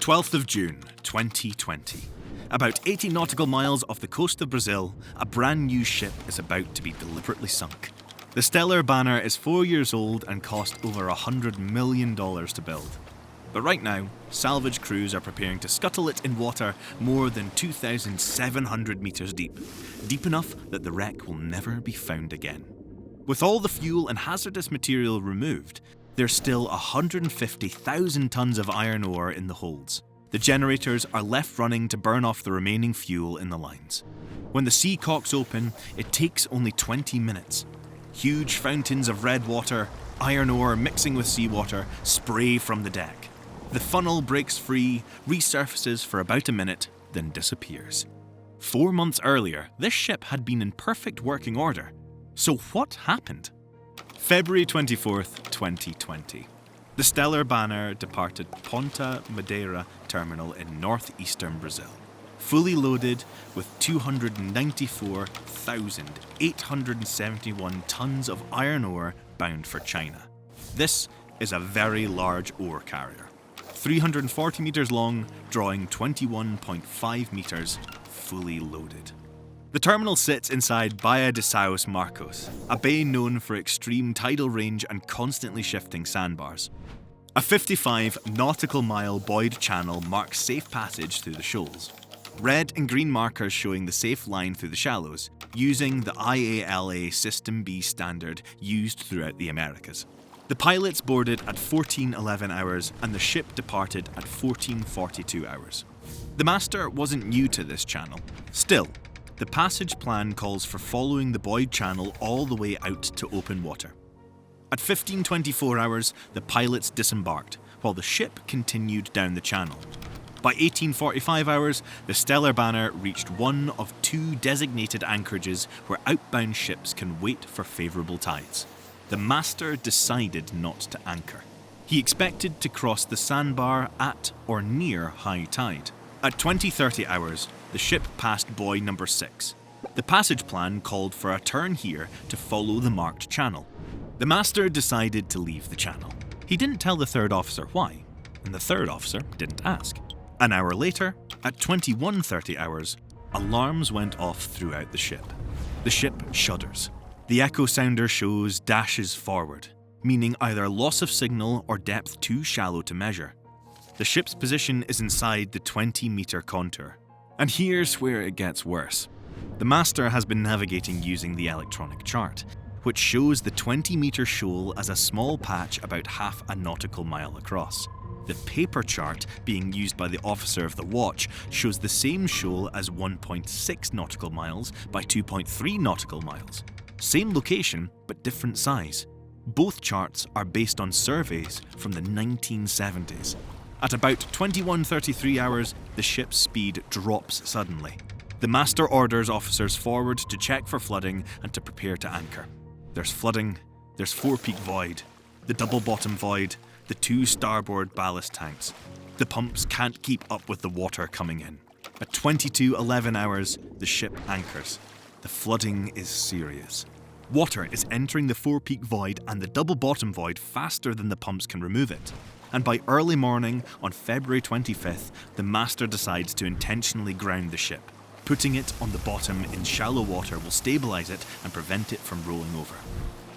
12th of June, 2020. About 80 nautical miles off the coast of Brazil, a brand new ship is about to be deliberately sunk. The Stellar Banner is 4 years old and cost over $100 million to build. But right now, salvage crews are preparing to scuttle it in water more than 2,700 metres deep. Deep enough that the wreck will never be found again. With all the fuel and hazardous material removed, there's still 150,000 tons of iron ore in the holds. The generators are left running to burn off the remaining fuel in the lines. When the sea cocks open, it takes only 20 minutes. Huge fountains of red water, iron ore mixing with seawater, spray from the deck. The funnel breaks free, resurfaces for about a minute, then disappears. 4 months earlier, this ship had been in perfect working order. So what happened? February 24th, 2020. The Stellar Banner departed Ponta Madeira terminal in northeastern Brazil, fully loaded with 294,871 tons of iron ore bound for China. This is a very large ore carrier, 340 metres long, drawing 21.5 metres, fully loaded. The terminal sits inside Baía de São Marcos, a bay known for extreme tidal range and constantly shifting sandbars. A 55 nautical mile buoyed channel marks safe passage through the shoals. Red and green markers showing the safe line through the shallows, using the IALA System B standard used throughout the Americas. The pilots boarded at 14:11 hours and the ship departed at 14:42 hours. The master wasn't new to this channel. Still, the passage plan calls for following the buoyed channel all the way out to open water. At 15:24 hours, the pilots disembarked, while the ship continued down the channel. By 18:45 hours, the Stellar Banner reached one of 2 designated anchorages where outbound ships can wait for favourable tides. The master decided not to anchor. He expected to cross the sandbar at or near high tide. At 20:30 hours, the ship passed buoy number 6. The passage plan called for a turn here to follow the marked channel. The master decided to leave the channel. He didn't tell the third officer why, and the third officer didn't ask. An hour later, at 21:30 hours, alarms went off throughout the ship. The ship shudders. The echo sounder shows dashes forward, meaning either loss of signal or depth too shallow to measure. The ship's position is inside the 20-metre contour. And here's where it gets worse. The master has been navigating using the electronic chart, which shows the 20-metre shoal as a small patch about half a nautical mile across. The paper chart being used by the officer of the watch shows the same shoal as 1.6 nautical miles by 2.3 nautical miles. Same location, but different size. Both charts are based on surveys from the 1970s. At about 21:33 hours, the ship's speed drops suddenly. The master orders officers forward to check for flooding and to prepare to anchor. There's flooding, there's forepeak void, the double bottom void, the 2 starboard ballast tanks. The pumps can't keep up with the water coming in. At 22:11 hours, the ship anchors. The flooding is serious. Water is entering the forepeak void and the double bottom void faster than the pumps can remove it. And by early morning on February 25th, the master decides to intentionally ground the ship. Putting it on the bottom in shallow water will stabilise it and prevent it from rolling over.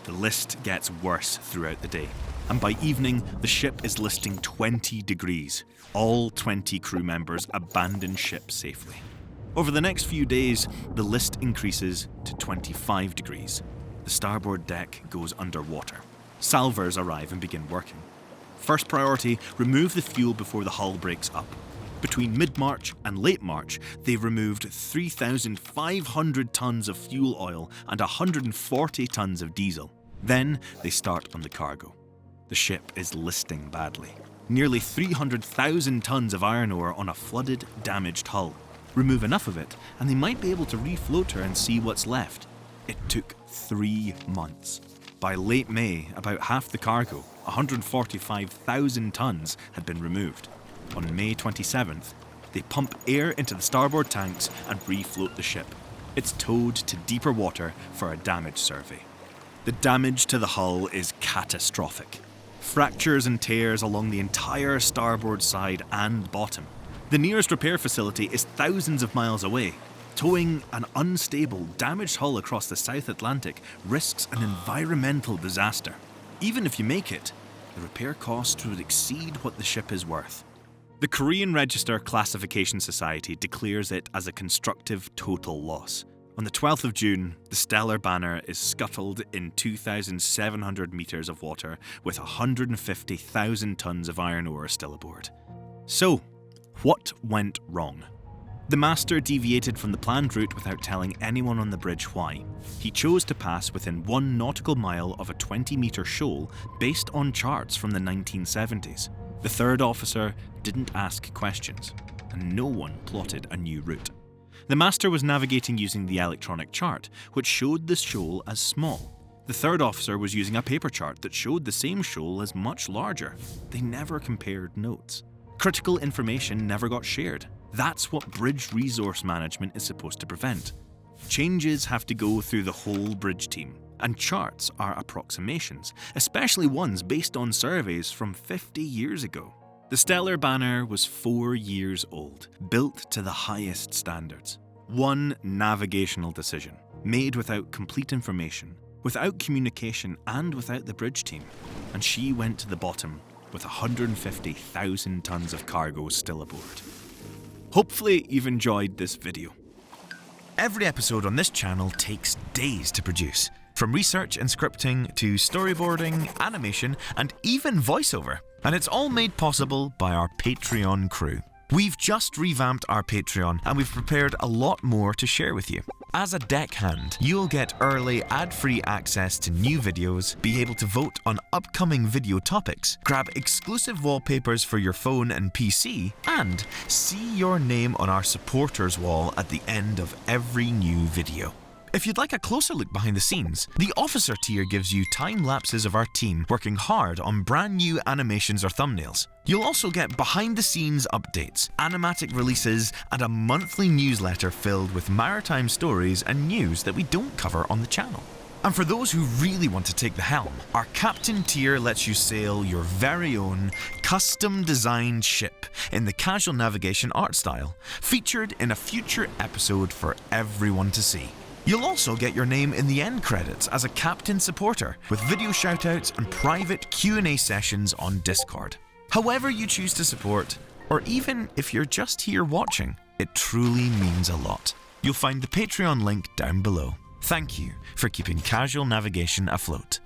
The list gets worse throughout the day, and by evening the ship is listing 20 degrees. All 20 crew members abandon ship safely. Over the next few days, the list increases to 25 degrees. The starboard deck goes underwater. Salvors arrive and begin working. First priority, remove the fuel before the hull breaks up. Between mid-March and late March, they removed 3,500 tons of fuel oil and 140 tons of diesel. Then they start on the cargo. The ship is listing badly. Nearly 300,000 tons of iron ore on a flooded, damaged hull. Remove enough of it, and they might be able to refloat her and see what's left. It took 3 months. By late May, about half the cargo, 145,000 tons, had been removed. On May 27th, they pump air into the starboard tanks and refloat the ship. It's towed to deeper water for a damage survey. The damage to the hull is catastrophic. fractures and tears along the entire starboard side and bottom. The nearest repair facility is thousands of miles away. Towing an unstable, damaged hull across the South Atlantic risks an environmental disaster. Even if you make it, the repair costs would exceed what the ship is worth. The Korean Register Classification Society declares it as a constructive total loss. On the 12th of June, the Stellar Banner is scuttled in 2,700 metres of water with 150,000 tonnes of iron ore still aboard. So, what went wrong? The master deviated from the planned route without telling anyone on the bridge why. He chose to pass within 1 nautical mile of a 20-metre shoal based on charts from the 1970s. The third officer didn't ask questions, and no one plotted a new route. The master was navigating using the electronic chart, which showed the shoal as small. The third officer was using a paper chart that showed the same shoal as much larger. They never compared notes. Critical information never got shared. That's what bridge resource management is supposed to prevent. Changes have to go through the whole bridge team, and charts are approximations, especially ones based on surveys from 50 years ago. The Stellar Banner was 4 years old, built to the highest standards. One navigational decision, made without complete information, without communication, and without the bridge team, and she went to the bottom with 150,000 tonnes of cargo still aboard. Hopefully you've enjoyed this video. Every episode on this channel takes days to produce. From research and scripting to storyboarding, animation, and even voiceover. And it's all made possible by our Patreon crew. We've just revamped our Patreon and we've prepared a lot more to share with you. As a deckhand, you'll get early ad-free access to new videos, be able to vote on upcoming video topics, grab exclusive wallpapers for your phone and PC, and see your name on our supporters wall at the end of every new video. If you'd like a closer look behind the scenes, the officer tier gives you time lapses of our team working hard on brand new animations or thumbnails. You'll also get behind the scenes updates, animatic releases, and a monthly newsletter filled with maritime stories and news that we don't cover on the channel. And for those who really want to take the helm, our captain tier lets you sail your very own custom designed ship in the casual navigation art style, featured in a future episode for everyone to see. You'll also get your name in the end credits as a captain supporter with video shoutouts and private Q&A sessions on Discord. However you choose to support, or even if you're just here watching, it truly means a lot. You'll find the Patreon link down below. Thank you for keeping casual navigation afloat.